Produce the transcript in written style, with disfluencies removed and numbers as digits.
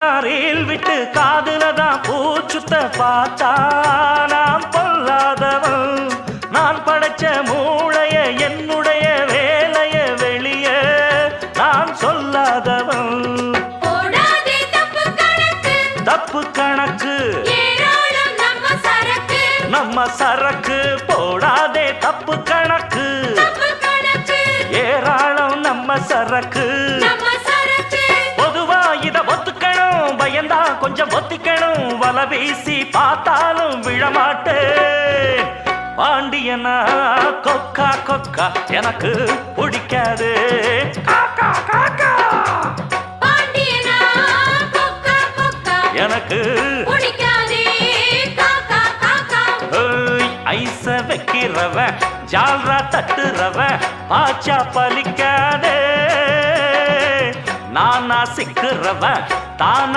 Reel விட்டு காதுலதான் பூச்சுத்த பார்த்தா நான் பொல்லாதவன். நான் படைச்ச மூளைய என்னுடைய வேலைய வெளிய நான் சொல்லாதவன். தப்பு கணக்கு நம்ம சரக்கு போடாதே தப்பு கணக்கு ஏராளம் நம்ம சரக்கு. பொதுவா இத ஒத்துக்கணும் பயந்தா கொஞ்சம் ஒத்திக்கணும் வல வீசி பார்த்தாலும் விழமாட்டேன். பாண்டியனா கொக்கா கொக்கா எனக்கு பிடிக்காது. காக்கா காக்கா எனக்கு ஐச வைக்கிறவ ஜால்ரா தட்டுறவ பாச்சா பலிக்காதே. நானா சிக்கிறவ தானா